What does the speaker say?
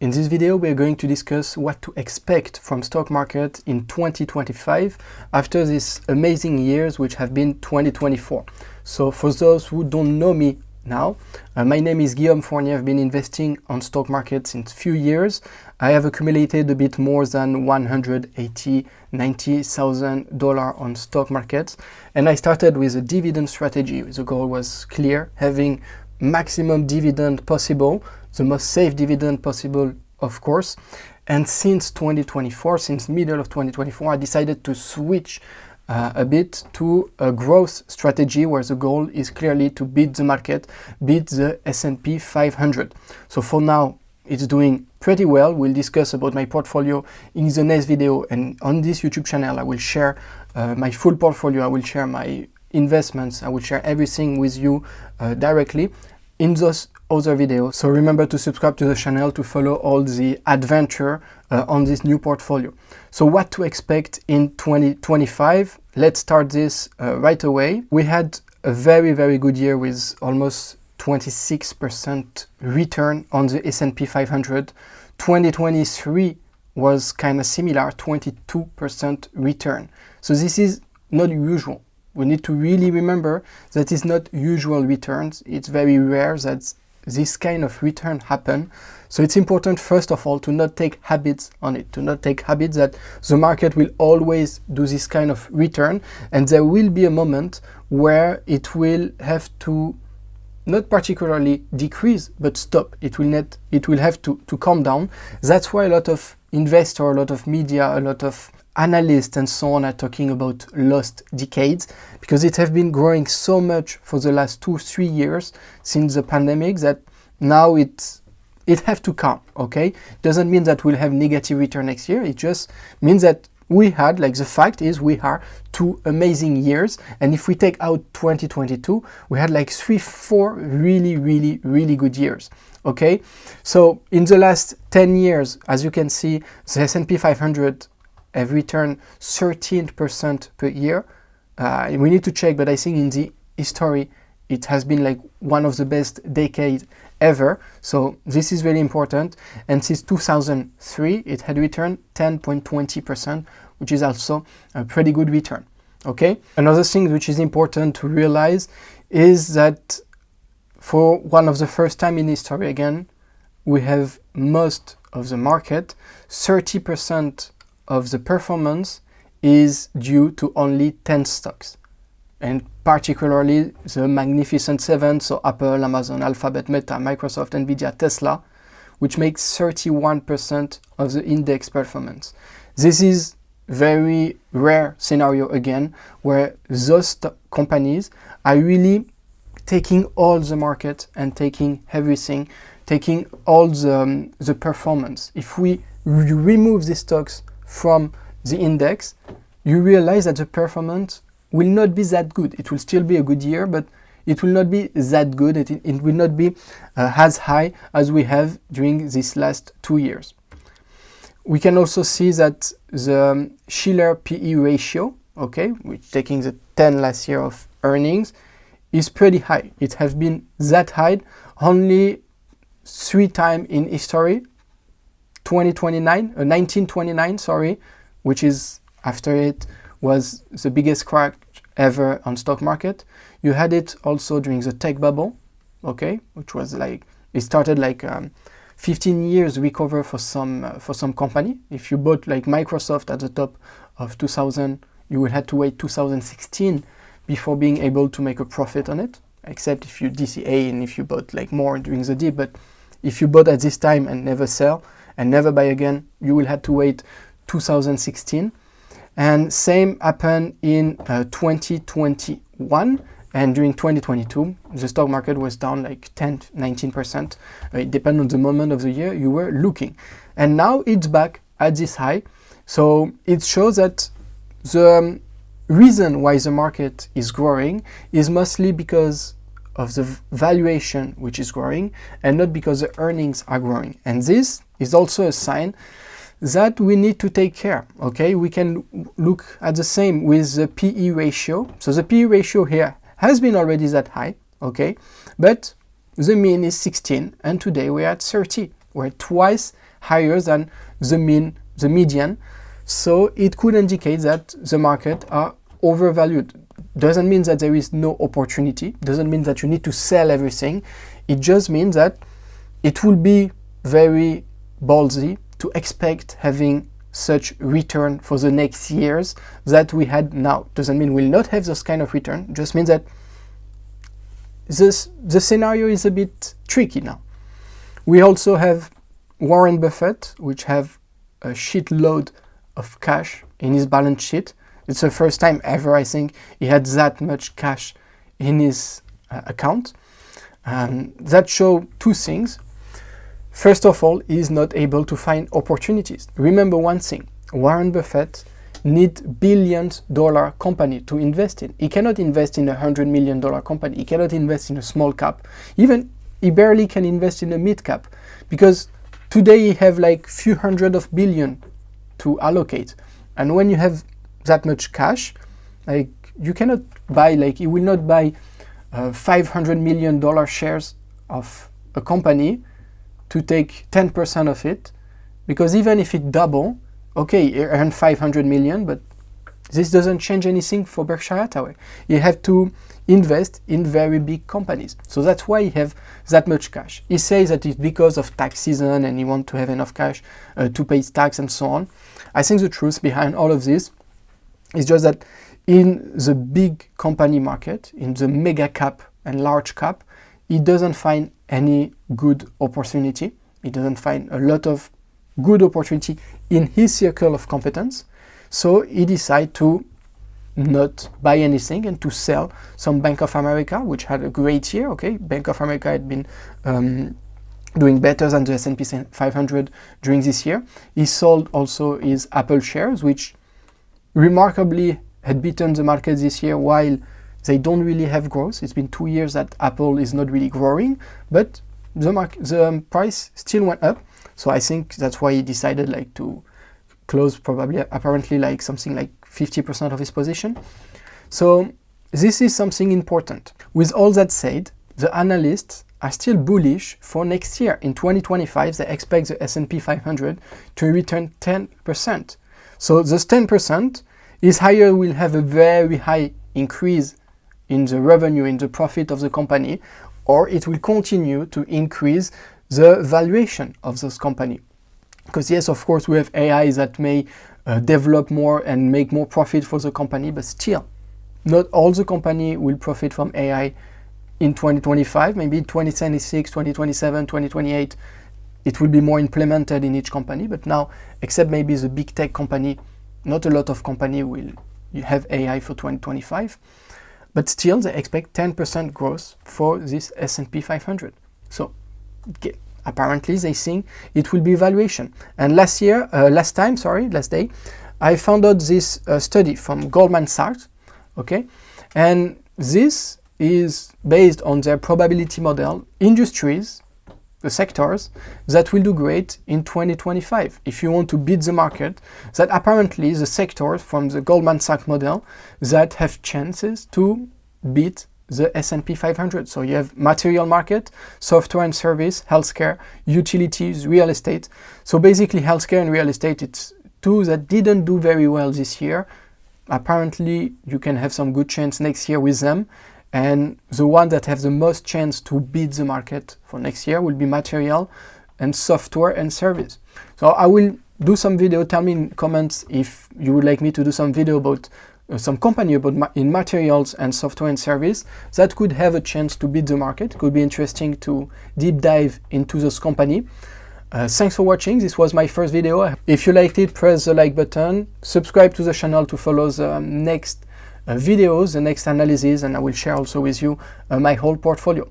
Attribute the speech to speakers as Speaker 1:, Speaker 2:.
Speaker 1: In this video, we are going to discuss what to expect from stock market in 2025 after these amazing years which have been 2024. So for those who don't know me now, my name is Guillaume Fournier. I've been investing on stock market since few years. I have accumulated a bit more than $190,000 on stock markets, and I started with a dividend strategy. The goal was clear, having maximum dividend possible, the most safe dividend possible, of course. And since 2024, since middle of 2024, I decided to switch a bit to a growth strategy where the goal is clearly to beat the market, beat the S&P 500. So for now, it's doing pretty well. We'll discuss about my portfolio in the next video, and on this YouTube channel, I will share my full portfolio. I will share my investments. I will share everything with you directly in those other videos. So remember to subscribe to the channel to follow all the adventure on this new portfolio. So what to expect in 2025? Let's start this right away. We had a very, very good year with almost 26% return on the S&P 500. 2023 was kind of similar, 22% return. So this is not usual. We need to really remember that it's not usual returns. It's very rare that this kind of return happen. So it's important, first of all, to not take habits on it, to not take habits that the market will always do this kind of return, and there will be a moment where it will have to not particularly decrease, but stop. It will have to calm down. That's why a lot of investors, a lot of media, a lot of analysts and so on are talking about lost decades, because it has been growing so much for the last 2-3 years since the pandemic that now it have to calm. Okay, doesn't mean that we'll have negative return next year. It just means that we had, like, the fact is we are 2 amazing years, and if we take out 2022, we had like 3-4 really good years. Okay, so in the last 10 years, as you can see, the S&P 500 have returned 13% per year. We need to check, but I think in the history it has been like one of the best decades ever. So this is very important. And since 2003, it had returned 10.20%, which is also a pretty good return. Okay. Another thing which is important to realize is that for one of the first time in history, again, we have most of the market, 30% of the performance is due to only 10 stocks, and particularly the Magnificent Seven, so Apple, Amazon, Alphabet, Meta, Microsoft, Nvidia, Tesla, which makes 31% of the index performance. This is very rare scenario again, where those companies are really taking all the market and taking everything, taking all the performance. If we remove the stocks from the index, you realize that the performance will not be that good. It will still be a good year, but it will not be that good. It will not be as high as we have during these last 2 years. We can also see that the Shiller PE ratio, okay, which taking the 10 last year of earnings, is pretty high. It has been that high only 3 times in history. 1929, which is after it was the biggest crash ever on stock market. You had it also during the tech bubble, okay, which was like, it started like 15 years recover for some company. If you bought like Microsoft at the top of 2000, you would have to wait 2016 before being able to make a profit on it, except if you DCA and if you bought like more during the dip. But if you bought at this time and never sell and never buy again, you will have to wait 2016. And same happened in 2021, and during 2022 the stock market was down like 10-19%. It depends on the moment of the year you were looking, and now it's back at this high. So it shows that the reason why the market is growing is mostly because of the valuation which is growing, and not because the earnings are growing. And this is also a sign that we need to take care. Okay, we can look at the same with the PE ratio. So the PE ratio here has been already that high, okay, but the mean is 16, and today we're at 30. We're twice higher than the median. So it could indicate that the market are overvalued. Doesn't mean that there is no opportunity, doesn't mean that you need to sell everything. It just means that it will be very ballsy to expect having such return for the next years that we had now. Doesn't mean we'll not have this kind of return, just means that the scenario is a bit tricky now. We also have Warren Buffett, which have a shitload of cash in his balance sheet. It's the first time ever, I think, he had that much cash in his account. That show two things. First of all, he is not able to find opportunities. Remember one thing, Warren Buffett needs billion-dollar company to invest in. He cannot invest in $100 million company. He cannot invest in a small cap. Even he barely can invest in a mid cap, because today he have like few hundred of billion to allocate. And when you have that much cash, like you cannot buy, like he will not buy $500 million shares of a company to take 10% of it, because even if it double, okay, you earn 500 million, but this doesn't change anything for Berkshire Hathaway. You have to invest in very big companies. So that's why he have that much cash. He says that it's because of tax season and he want to have enough cash to pay tax and so on. I think the truth behind all of this is just that in the big company market, in the mega cap and large cap, he doesn't find any good opportunity. He doesn't find a lot of good opportunity in his circle of competence. So he decided to not buy anything and to sell some Bank of America, which had a great year. Okay, Bank of America had been doing better than the S&P 500 during this year. He sold also his Apple shares, which remarkably had beaten the market this year, while they don't really have growth. It's been 2 years that Apple is not really growing, but the price still went up. So I think that's why he decided like to close apparently like something like 50% of his position. So this is something important. With all that said, the analysts are still bullish for next year. In 2025, they expect the S&P 500 to return 10%. So this 10% is higher, will have a very high increase in the revenue, in the profit of the company, or it will continue to increase the valuation of this company. Because yes, of course, we have AI that may develop more and make more profit for the company, but still, not all the company will profit from AI in 2025, maybe in 2026, 2027, 2028, it will be more implemented in each company. But now, except maybe the big tech company, not a lot of company will have AI for 2025. But still, they expect 10% growth for this S&P 500. So, okay, apparently, they think it will be valuation. And last day, I found out this study from Goldman Sachs, okay? And this is based on their probability model, industries, the sectors that will do great in 2025. If you want to beat the market, that apparently the sectors from the Goldman Sachs model that have chances to beat the S&P 500. So you have material market, software and service, healthcare, utilities, real estate. So basically healthcare and real estate, it's two that didn't do very well this year. Apparently you can have some good chance next year with them. And the one that have the most chance to beat the market for next year will be material and software and service. So I will do some video. Tell me in comments if you would like me to do some video about some company in materials and software and service that could have a chance to beat the market. It could be interesting to deep dive into this company. Thanks for watching. This was my first video. If you liked it, press the like button. Subscribe to the channel to follow the next videos, the next analysis, and I will share also with you my whole portfolio.